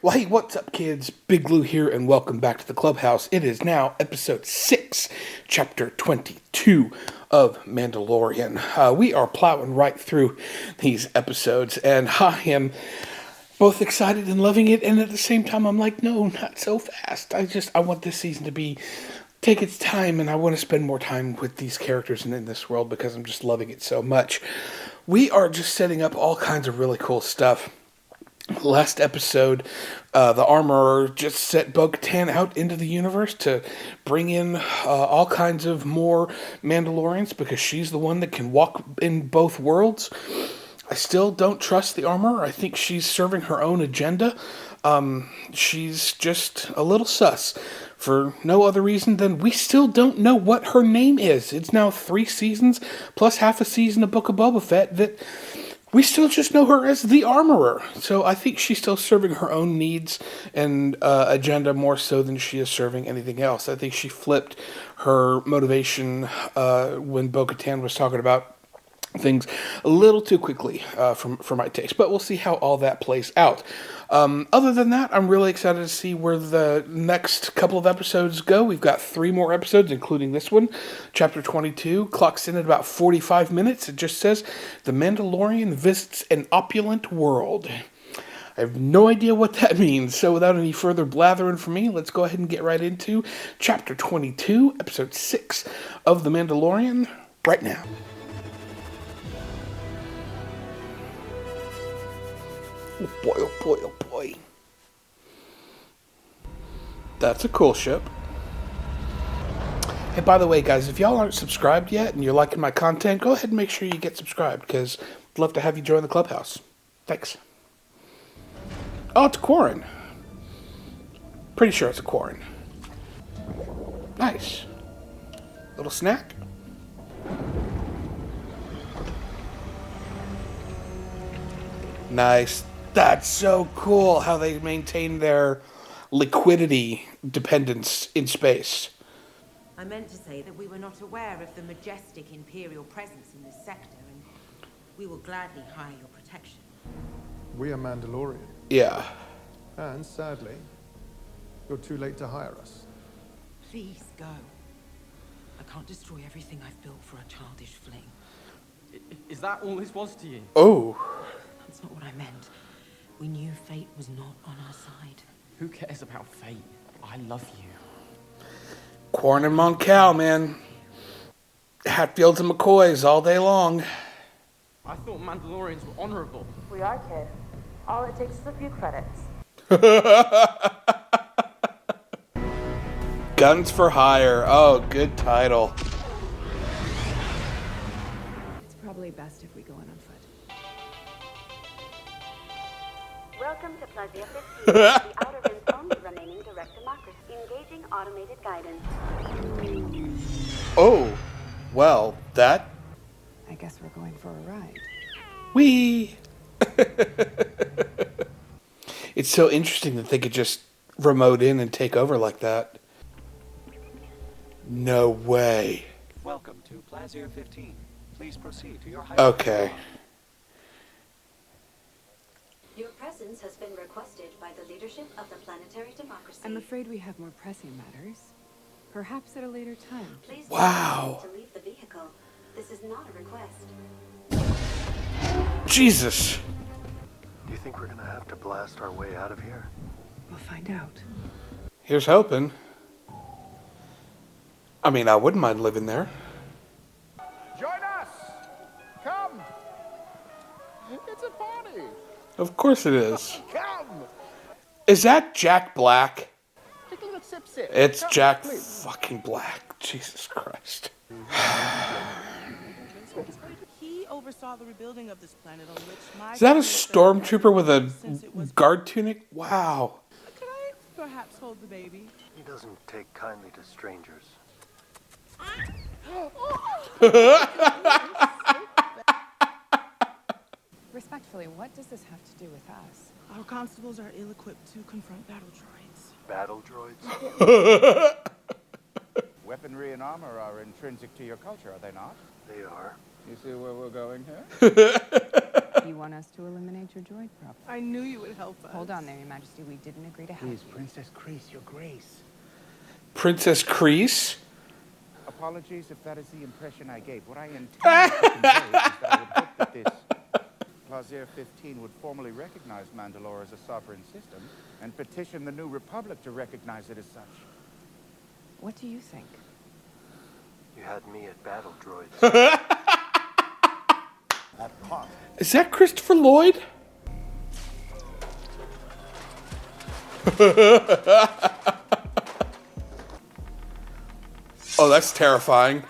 Well, hey, what's up, kids? Big Lou here, and welcome back to the Clubhouse. It is now episode 6, chapter 22 of Mandalorian. We are plowing right through these episodes, and I am both excited and loving it, and at the same time, I'm like, no, not so fast. I want this season to take its time, and I want to spend more time with these characters and in this world because I'm just loving it so much. We are just setting up all kinds of really cool stuff. Last episode, the Armorer just set Bo-Katan out into the universe to bring in all kinds of more Mandalorians because she's the one that can walk in both worlds. I still don't trust the Armorer. I think she's serving her own agenda. She's just a little sus for no other reason than we still don't know what her name is. It's now 3 seasons plus half a season of Book of Boba Fett that we still just know her as the Armorer. So I think she's still serving her own needs and agenda more so than she is serving anything else. I think she flipped her motivation when Bo-Katan was talking about things a little too quickly for my taste. But we'll see how all that plays out. Other than that, I'm really excited to see where the next couple of episodes go. We've got 3 more episodes, including this one. Chapter 22 clocks in at about 45 minutes. It just says, The Mandalorian visits an opulent world. I have no idea what that means, so without any further blathering from me, let's go ahead and get right into Chapter 22, Episode 6 of The Mandalorian right now. Oh boy, oh boy, oh boy. That's a cool ship. Hey, by the way, guys, if y'all aren't subscribed yet and you're liking my content, go ahead and make sure you get subscribed, because I'd love to have you join the Clubhouse. Thanks. Oh, it's a Quarren. Pretty sure it's a Quarren. Nice. Little snack. Nice. That's so cool how they maintain their liquidity dependence in space. I meant to say that we were not aware of the majestic Imperial presence in this sector, and we will gladly hire your protection. We are Mandalorian. Yeah. And sadly, you're too late to hire us. Please go. I can't destroy everything I've built for a childish fling. Is that all this was to you? Oh. That's not what I meant. We knew fate was not on our side. Who cares about fate? I love you. Quarren and Moncal, man. Hatfields and McCoys all day long. I thought Mandalorians were honorable. We are, kid. All it takes is a few credits. Guns for Hire. Oh, good title. It's probably best if we go in on foot. Welcome to Plaza 15, the Outer Rim's only remaining direct democracy. Engaging automated guidance. Oh, well, that... I guess we're going for a ride. Whee! It's so interesting that they could just remote in and take over like that. No way. Welcome to Plaza 15. Please proceed to your Okay. Your presence has been requested by the leadership of the planetary democracy. I'm afraid we have more pressing matters. Perhaps at a later time. Please Wow. to leave the vehicle. This is not a request. Jesus. Do you think we're gonna have to blast our way out of here? We'll find out. Here's hoping. I mean, I wouldn't mind living there. Join us! Come! It's a party! Of course it is. Come! Is that Jack Black? Take a little sip, sip. It's Come, Jack please. fucking Black. Jesus Christ. He oversaw the rebuilding of this planet on which my... Is that a stormtrooper with a guard tunic? Wow. Could I perhaps hold the baby? He doesn't take kindly to strangers. Respectfully, what does this have to do with us? Our constables are ill-equipped to confront battle droids. Battle droids? Weaponry and armor are intrinsic to your culture, are they not? They are. You see where we're going here? You want us to eliminate your droid problem? I knew you would help us. Hold on there, Your Majesty. We didn't agree to help Please, you. Princess Kreese, your grace. Princess Kreese? Apologies if that is the impression I gave. What I intended to convey is that I would hope that this Plaisir 15 would formally recognize Mandalore as a sovereign system and petition the New Republic to recognize it as such. What do you think? You had me at battle droids. That part. Is that Christopher Lloyd? Oh, that's terrifying.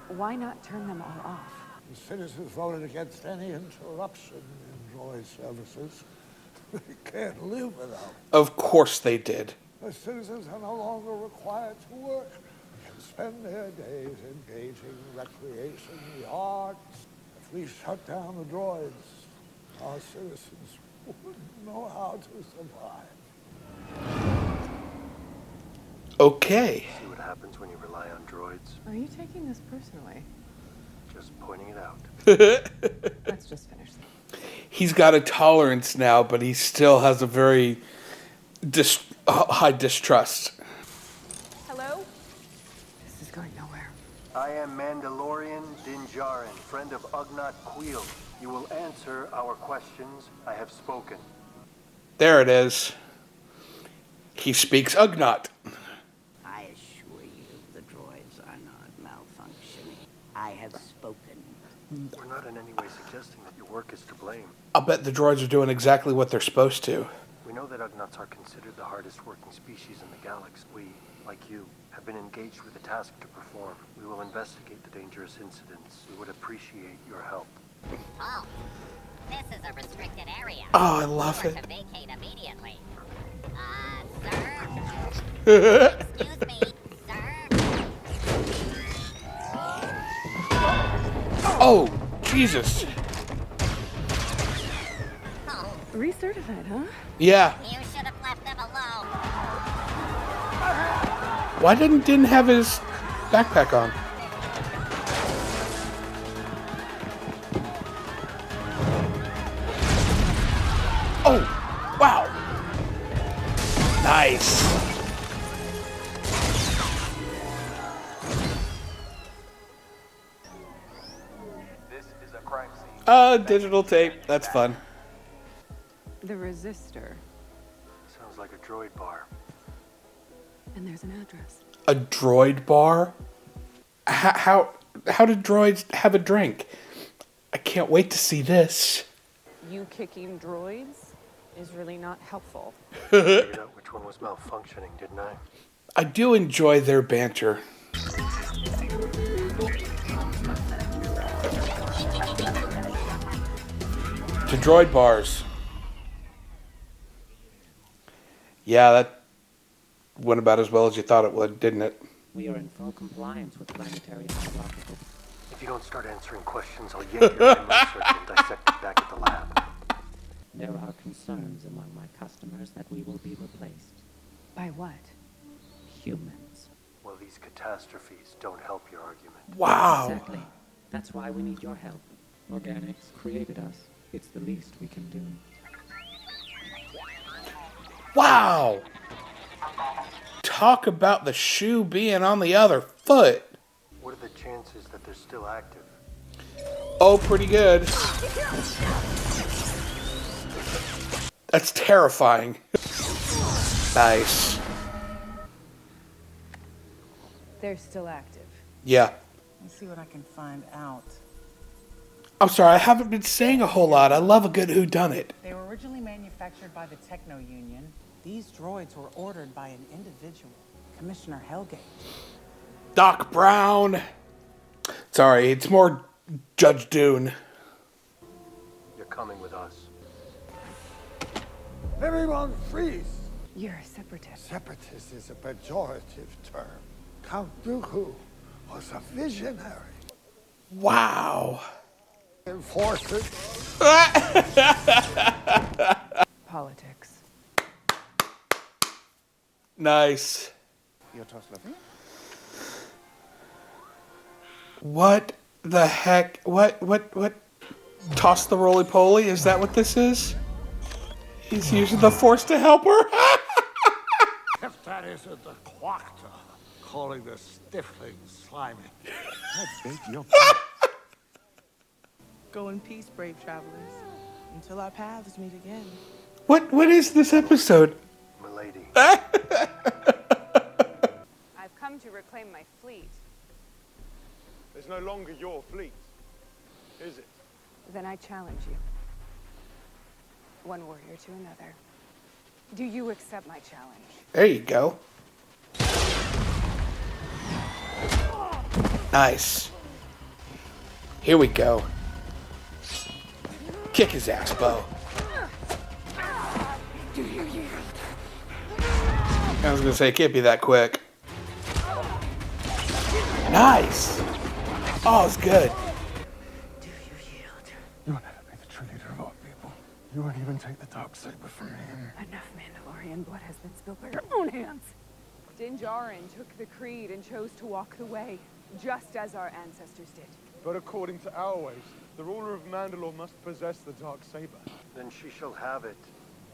Why not turn them all off? The citizens voted against any interruption in droid services. They can't live without them. Of course they did. The citizens are no longer required to work. They can spend their days engaging in recreation, the arts. If we shut down the droids, our citizens wouldn't know how to survive. Okay. See what happens when you rely on droids? Are you taking this personally? Just pointing it out. Let's just finish this. He's got a tolerance now, but he still has a very high distrust. Hello? This is going nowhere. I am Mandalorian Din Djarin, friend of Ugnaught Kuiil. You will answer our questions. I have spoken. There it is. He speaks Ugnaught. I assure you, the droids are not malfunctioning. I have spoken. We're not in any way suggesting that your work is to blame. I'll bet the droids are doing exactly what they're supposed to. We know that Ugnaughts are considered the hardest working species in the galaxy. We, like you, have been engaged with a task to perform. We will investigate the dangerous incidents. We would appreciate your help. Oh, this is a restricted area. Oh, I love it. To vacate immediately. Sir? Excuse me, sir? Oh, Jesus. Oh, Recertified, huh? Yeah. you should have left them alone. Why didn't Din have his backpack on? Oh, wow. Nice. This is a crime scene. Digital tape. That's fun. The resistor. Sounds like a droid bar. And there's an address. A droid bar? How did droids have a drink? I can't wait to see this. You kicking droids is really not helpful. Figured out which one was malfunctioning, didn't I? I do enjoy their banter. To droid bars. Yeah, that went about as well as you thought it would, didn't it? We are in full compliance with planetary law. If you don't start answering questions, I'll yank your memory circuit and dissect it back at the lab. There are concerns among my customers that we will be replaced. By what? Humans. Well, these catastrophes don't help your argument. Wow. Exactly. That's why we need your help. Organics created us. It's the least we can do. Wow. Talk about the shoe being on the other foot. What are the chances that they're still active? Oh, pretty good. That's terrifying. Nice. They're still active. Yeah. Let's see what I can find out. I'm sorry, I haven't been saying a whole lot. I love a good whodunit. They were originally manufactured by the Techno Union. These droids were ordered by an individual, Commissioner Hellgate. Doc Brown. Sorry, it's more Judge Dune. You're coming with us. Everyone freeze! You're a separatist. Separatist is a pejorative term. Count Dooku was a visionary. Wow. Enforcer. Politics. Nice. Your toast, lovely. What the heck? What? Toss the roly-poly? Is that what this is? He's using the Force to help her? If that isn't the Quactor, calling the stifling slimy. I beg your Go in peace, brave travelers, until our paths meet again. What is this episode? Milady. I've come to reclaim my fleet. It's no longer your fleet, is it? Then I challenge you. One warrior to another. Do you accept my challenge? There you go. Nice. Here we go. Kick his ass, Bo. Do you yield? I was gonna say, it can't be that quick. Nice. Oh, it's good. You'll never be the true leader of our people. You won't even take the Dark Saber from me. Enough Mandalorian blood has been spilled by your own hands. Din Djarin took the creed and chose to walk the way, just as our ancestors did. But according to our ways, the ruler of Mandalore must possess the Dark Saber. Then she shall have it.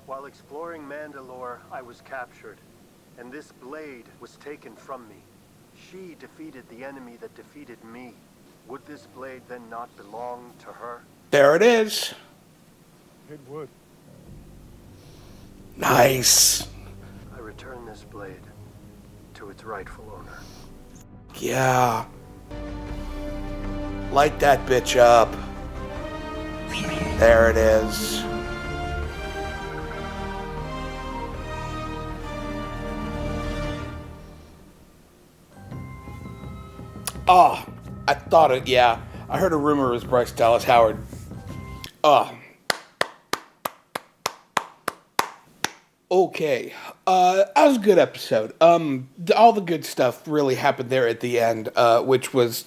While exploring Mandalore, I was captured, and this blade was taken from me. She defeated the enemy that defeated me. Would this blade then not belong to her? There it is. It would. Nice. I return this blade to its rightful owner. Yeah. Light that bitch up. There it is. Oh, I thought it, yeah. I heard a rumor it was Bryce Dallas Howard. Oh. Okay. That was a good episode. All the good stuff really happened there at the end, which was,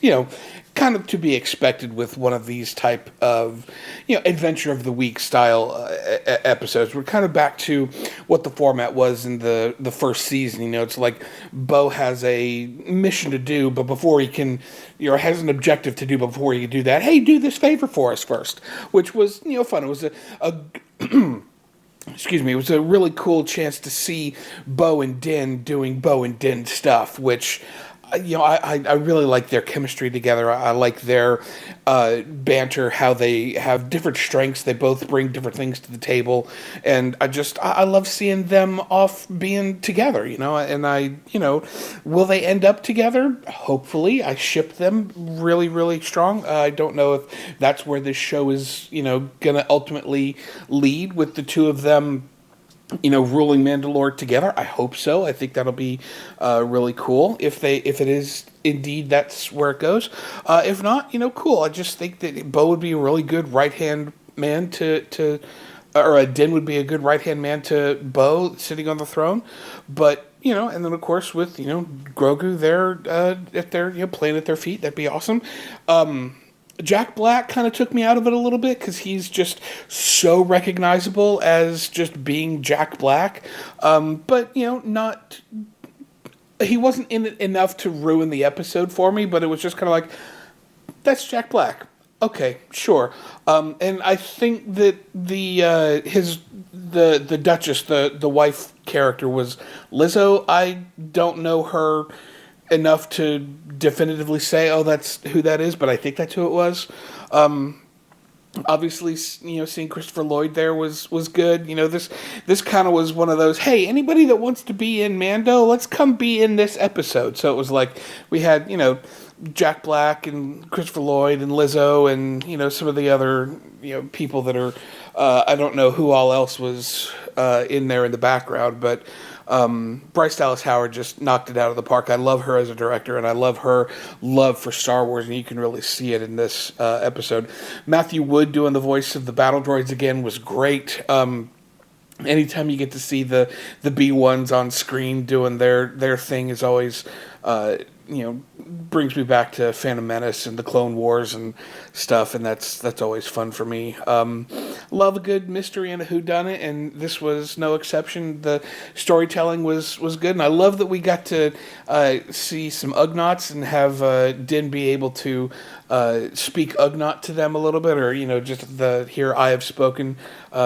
kind of to be expected with one of these type of, adventure of the week style episodes. We're kind of back to what the format was in the first season. It's like Bo has a mission to do, but before he can, has an objective to do before he can do that. Hey, do this favor for us first, which was, fun. It was excuse me, it was a really cool chance to see Bo and Din doing Bo and Din stuff, which, I really like their chemistry together. I like their banter, how they have different strengths. They both bring different things to the table. And I love seeing them off being together, and will they end up together? Hopefully. I ship them really, really strong. I don't know if that's where this show is, going to ultimately lead with the two of them, ruling Mandalore together. I hope so. I think that'll be really cool if it is indeed that's where it goes. If not, cool. I just think that Bo would be a really good right-hand man or Din would be a good right-hand man to Bo sitting on the throne. But, and then of course with, Grogu there at their, playing at their feet, that'd be awesome. Jack Black kind of took me out of it a little bit because he's just so recognizable as just being Jack Black. But, not... He wasn't in it enough to ruin the episode for me, but it was just kind of like, that's Jack Black. Okay, sure. And I think that the Duchess, the wife character was Lizzo. I don't know her enough to definitively say, oh, that's who that is, but I think that's who it was. Obviously, seeing Christopher Lloyd there was good. This kind of was one of those, hey, anybody that wants to be in Mando, let's come be in this episode. So it was like we had, Jack Black and Christopher Lloyd and Lizzo and, some of the other, people that are, I don't know who all else was in there in the background, but Bryce Dallas Howard just knocked it out of the park. I love her as a director, and I love her love for Star Wars, and you can really see it in this episode. Matthew Wood doing the voice of the battle droids again was great. Anytime you get to see the B1s on screen doing their thing is always brings me back to Phantom Menace and the Clone Wars and stuff, and that's always fun for me. Love a good mystery and a whodunit, and this was no exception. The storytelling was good, and I love that we got to see some Ugnaughts and have Din be able to speak Ugnaught to them a little bit, or just the "Here I have spoken"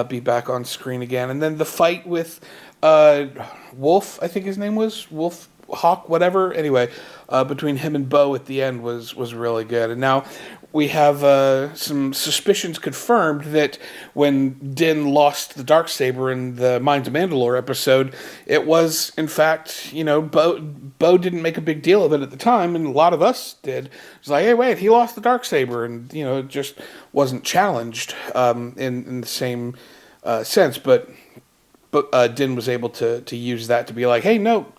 be back on screen again, and then the fight with Wolf, I think his name was Wolf. Hawk, whatever. Anyway, between him and Bo at the end was really good. And now we have some suspicions confirmed that when Din lost the Dark Saber in the Minds of Mandalore episode, it was, in fact, Bo didn't make a big deal of it at the time, and a lot of us did. It was like, hey, wait, he lost the Dark Saber, and, it just wasn't challenged in the same sense. But Din was able to use that to be like, hey, no,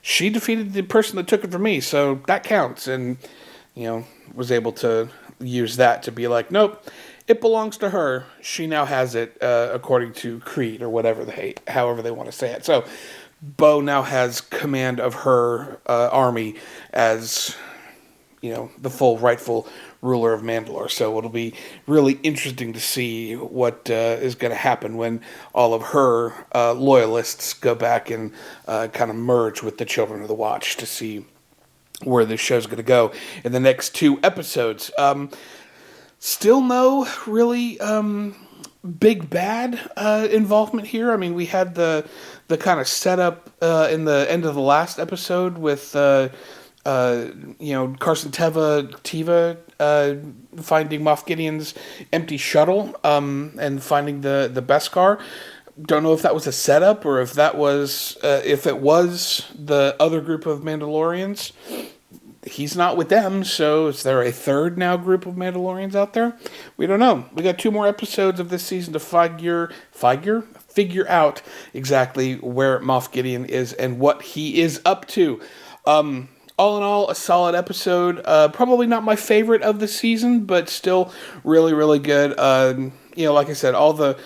she defeated the person that took it from me, so that counts. And, was able to use that to be like, nope, it belongs to her. She now has it, according to Creed, or however they want to say it. So, Bo now has command of her army as, the full rightful ruler of Mandalore. So it'll be really interesting to see what is going to happen when all of her loyalists go back and kind of merge with the Children of the Watch to see where this show's going to go in the next 2 episodes. Still no really big bad involvement here. I mean, we had the kind of setup in the end of the last episode with Carson Teva finding Moff Gideon's empty shuttle and finding the Beskar. Don't know if that was a setup or if that was if it was the other group of Mandalorians. He's not with them, so is there a third now group of Mandalorians out there? We don't know. We got 2 more episodes of this season to figure out exactly where Moff Gideon is and what he is up to. All in all, a solid episode. Probably not my favorite of the season, but still really, really good. Like I said, all the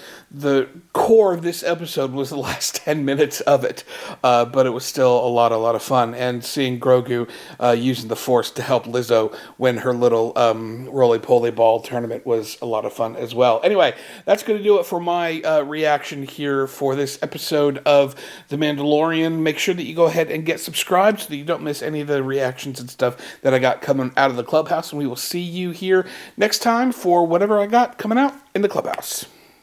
core of this episode was the last 10 minutes of it, but it was still a lot of fun. And seeing Grogu using the Force to help Lizzo win her little roly-poly ball tournament was a lot of fun as well. Anyway, that's going to do it for my reaction here for this episode of The Mandalorian. Make sure that you go ahead and get subscribed so that you don't miss any of the reactions and stuff that I got coming out of the Clubhouse. And we will see you here next time for whatever I got coming out in the Clubhouse.